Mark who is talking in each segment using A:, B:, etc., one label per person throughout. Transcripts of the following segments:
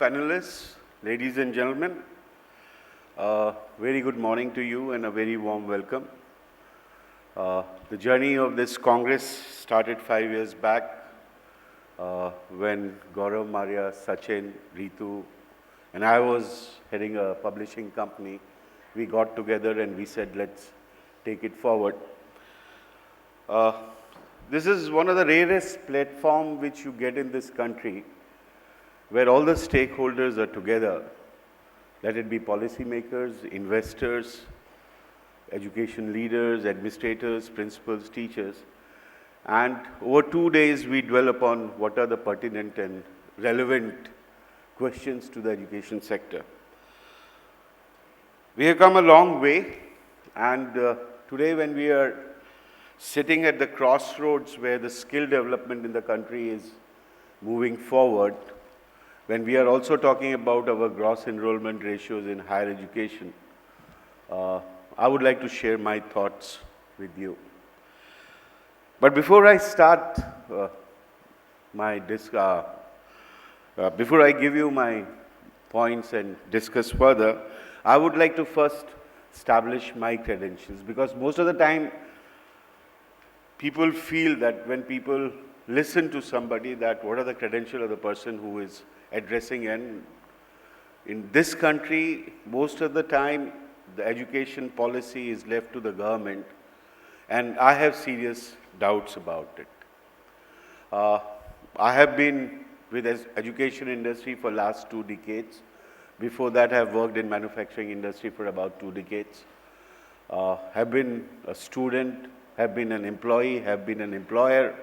A: panelists, ladies and gentlemen. Very good morning to you and a very warm welcome. The journey of this Congress started 5 years back when Gaurav, Maria, Sachin, Ritu, and I was heading a publishing company. We got together and we said, let's take it forward. This is one of the rarest platforms which you get in this country where all the stakeholders are together, let it be policymakers, investors, education leaders, administrators, principals, teachers. And over 2 days, we dwell upon what are the pertinent and relevant questions to the education sector. We have come a long way, and today when we are sitting at the crossroads where the skill development in the country is moving forward, when we are also talking about our gross enrollment ratios in higher education, I would like to share my thoughts with you. But before I start before I give you my points and discuss further, I would like to first establish my credentials, because most of the time people feel that when people listen to somebody that what are the credentials of the person who is addressing, and in this country most of the time the education policy is left to the government, and I have serious doubts about it. I have been with the education industry for last 2 decades. Before that I have worked in manufacturing industry for about 2 decades. Have been a student, have been an employee, have been an employer,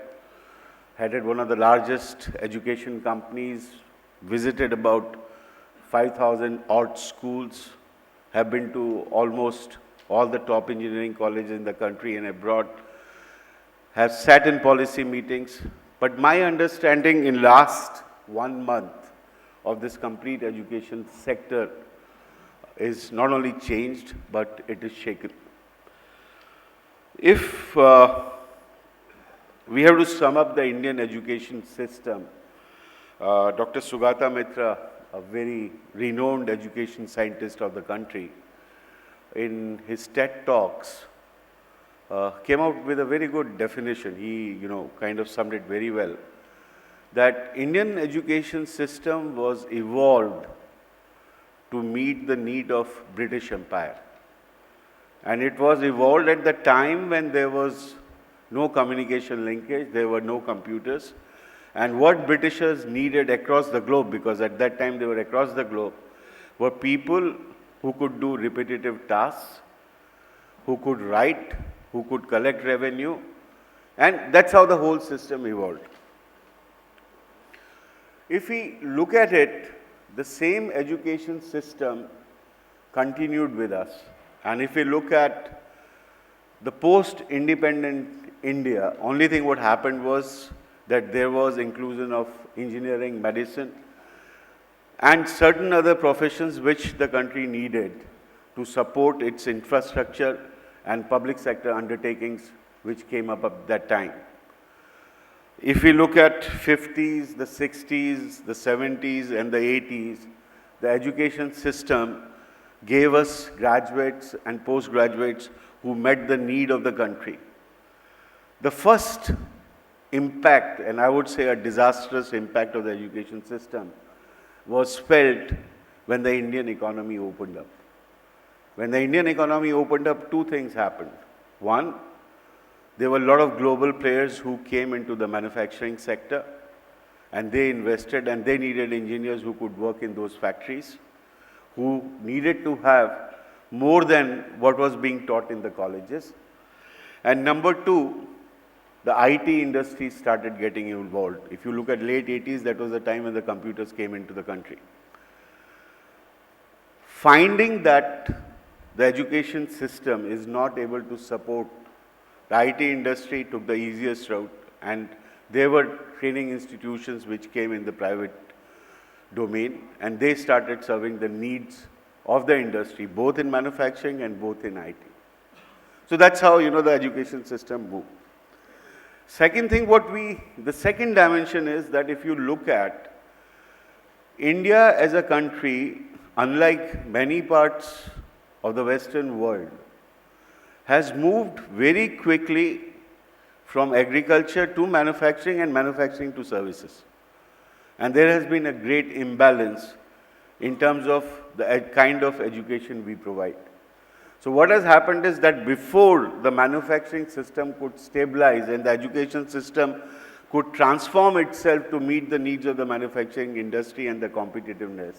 A: headed one of the largest education companies, visited about 5,000 odd schools, have been to almost all the top engineering colleges in the country and abroad, have sat in policy meetings. But my understanding in last 1 month of this complete education sector is not only changed, but it is shaken. If we have to sum up the Indian education system, Dr. Sugata Mitra, a very renowned education scientist of the country, in his TED Talks, came out with a very good definition. He, kind of summed it very well, that Indian education system was evolved to meet the need of British Empire. And it was evolved at the time when there was no communication linkage, there were no computers. And what Britishers needed across the globe, because at that time they were across the globe, were people who could do repetitive tasks, who could write, who could collect revenue, and that's how the whole system evolved. If we look at it, the same education system continued with us. And if we look at the post-independent India, only thing what happened was that there was inclusion of engineering, medicine, and certain other professions which the country needed to support its infrastructure and public sector undertakings which came up at that time. If we look at 50s, the 60s, the 70s and the 80s, the education system gave us graduates and postgraduates who met the need of the country. The first impact, and I would say a disastrous impact of the education system, was felt when the Indian economy opened up. When the Indian economy opened up, 2 things happened. One, there were a lot of global players who came into the manufacturing sector, and they invested, and they needed engineers who could work in those factories, who needed to have more than what was being taught in the colleges. And number 2, the IT industry started getting involved. If you look at late 80s, that was the time when the computers came into the country. Finding that the education system is not able to support, the IT industry took the easiest route, and there were training institutions which came in the private domain, and they started serving the needs of the industry, both in manufacturing and both in IT. So that's how, the education system moved. Second thing, the second dimension is that if you look at India as a country, unlike many parts of the Western world, has moved very quickly from agriculture to manufacturing and manufacturing to services. And there has been a great imbalance in terms of the kind of education we provide. So what has happened is that before the manufacturing system could stabilize and the education system could transform itself to meet the needs of the manufacturing industry and the competitiveness,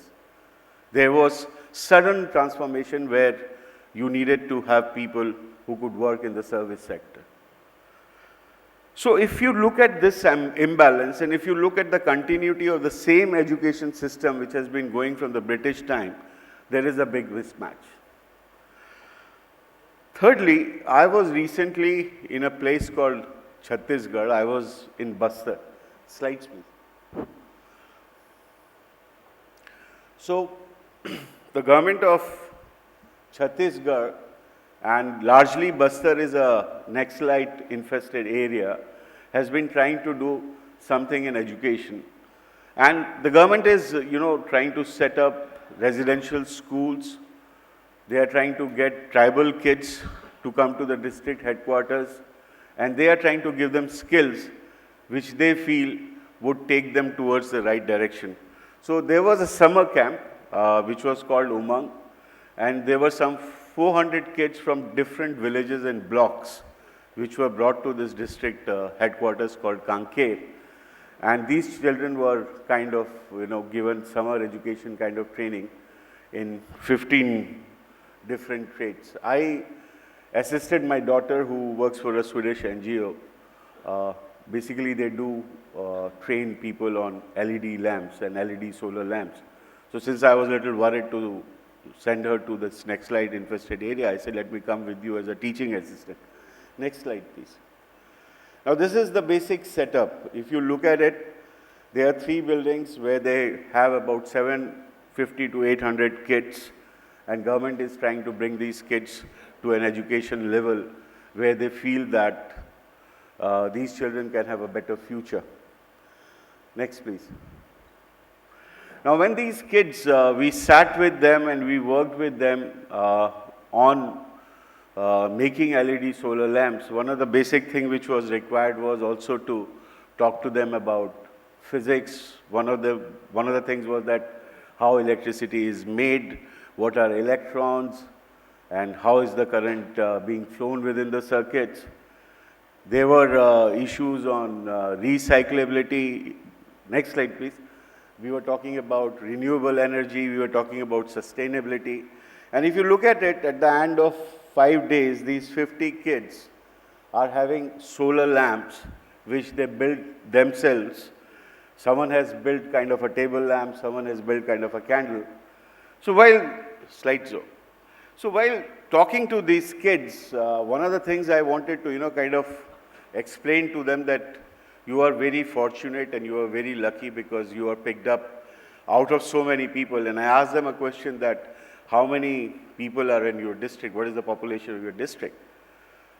A: there was sudden transformation where you needed to have people who could work in the service sector. So if you look at this imbalance, and if you look at the continuity of the same education system which has been going from the British time, there is a big mismatch. Thirdly, I was recently in a place called Chhattisgarh. I was in Bastar. Slides, please. So the government of Chhattisgarh, and largely Bastar is a Naxalite infested area, has been trying to do something in education. And the government is, trying to set up residential schools. They are trying to get tribal kids to come to the district headquarters, and they are trying to give them skills which they feel would take them towards the right direction. So there was a summer camp which was called Umang, and there were some 400 kids from different villages and blocks which were brought to this district headquarters called Kanker. And these children were kind of, given summer education kind of training in 15 different trades. I assisted my daughter who works for a Swedish NGO. Basically, they do train people on LED lamps and LED solar lamps. So since I was a little worried to send her to this Naxalite infested area, I said, let me come with you as a teaching assistant. Next slide, please. Now, this is the basic setup. If you look at it, there are 3 buildings where they have about 750 to 800 kids, and government is trying to bring these kids to an education level where they feel that these children can have a better future. Next, please. Now, when these kids, we sat with them and we worked with them on making LED solar lamps, one of the basic things which was required was also to talk to them about physics. One of the things was that how electricity is made, what are electrons, and how is the current being flown within the circuits. There were issues on recyclability. Next slide, please. We were talking about renewable energy. We were talking about sustainability. And if you look at it, at the end of 5 days, these 50 kids are having solar lamps which they built themselves. Someone has built kind of a table lamp. Someone has built kind of a candle. So while talking to these kids, one of the things I wanted to, kind of explain to them that you are very fortunate and you are very lucky because you are picked up out of so many people. And I asked them a question that how many people are in your district? What is the population of your district?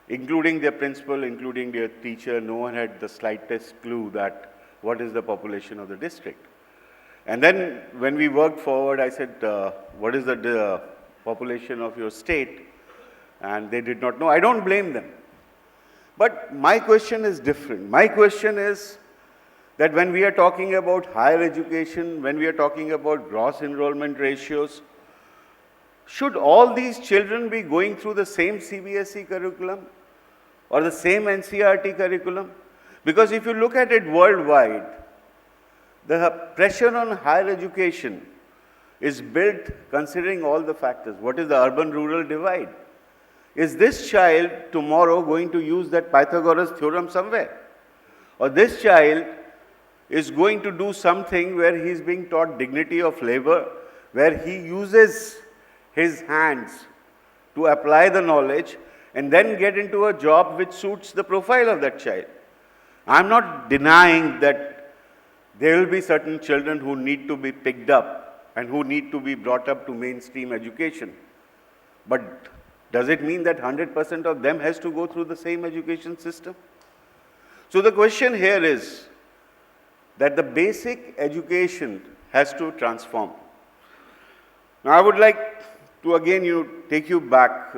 A: Including their principal, including their teacher, no one had the slightest clue that what is the population of the district. And then when we worked forward, I said, what is the population of your state? And they did not know. I don't blame them. But my question is different. My question is that when we are talking about higher education, when we are talking about gross enrollment ratios, should all these children be going through the same CBSE curriculum or the same NCERT curriculum? Because if you look at it worldwide, the pressure on higher education is built considering all the factors. What is the urban-rural divide? Is this child tomorrow going to use that Pythagoras theorem somewhere? Or this child is going to do something where he is being taught dignity of labor, where he uses his hands to apply the knowledge and then get into a job which suits the profile of that child. I'm not denying that there will be certain children who need to be picked up and who need to be brought up to mainstream education. But does it mean that 100% of them has to go through the same education system? So the question here is that the basic education has to transform. Now, I would like to again take you back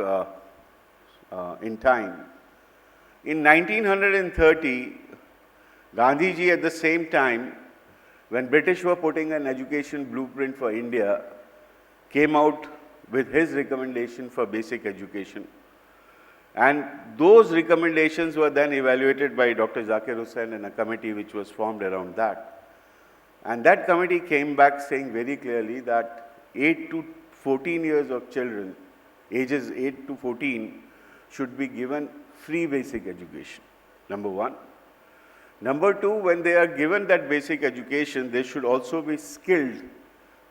A: in time. In 1930, Gandhiji at the same time, when British were putting an education blueprint for India, came out with his recommendation for basic education. And those recommendations were then evaluated by Dr. Zakir Hussain and a committee which was formed around that. And that committee came back saying very clearly that 8 to 14 years of children, ages 8 to 14, should be given free basic education, number one. Number two, when they are given that basic education, they should also be skilled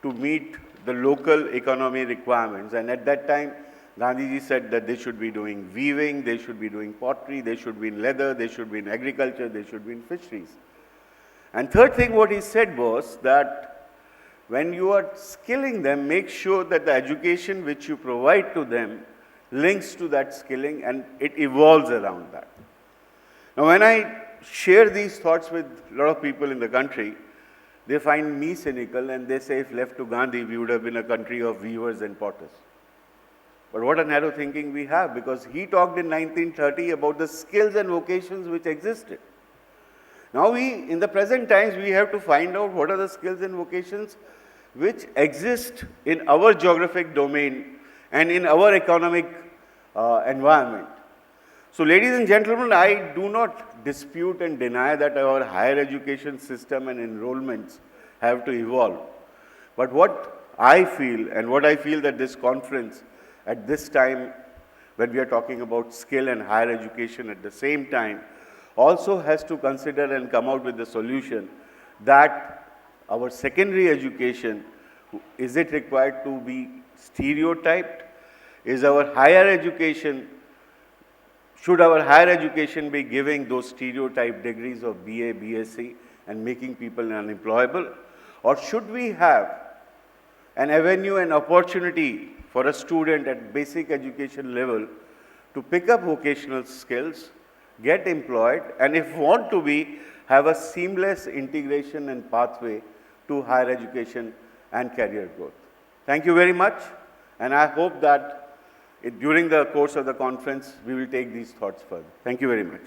A: to meet the local economy requirements. And at that time, Gandhiji said that they should be doing weaving, they should be doing pottery, they should be in leather, they should be in agriculture, they should be in fisheries. And third thing what he said was that when you are skilling them, make sure that the education which you provide to them links to that skilling and it evolves around that. Now, when I share these thoughts with a lot of people in the country, they find me cynical and they say if left to Gandhi, we would have been a country of weavers and potters. But what a narrow thinking we have, because he talked in 1930 about the skills and vocations which existed. Now in the present times, we have to find out what are the skills and vocations which exist in our geographic domain and in our economic environment. So ladies and gentlemen, I do not dispute and deny that our higher education system and enrollments have to evolve. But what I feel, and what I feel that this conference at this time, when we are talking about skill and higher education at the same time, also has to consider and come out with the solution that our secondary education, is it required to be stereotyped? Is our higher education, should our higher education be giving those stereotype degrees of BA, BSc and making people unemployable? Or should we have an avenue and opportunity for a student at basic education level to pick up vocational skills, get employed, and if want to be, have a seamless integration and pathway to higher education and career growth. Thank you very much, and I hope that during the course of the conference, we will take these thoughts further. Thank you very much.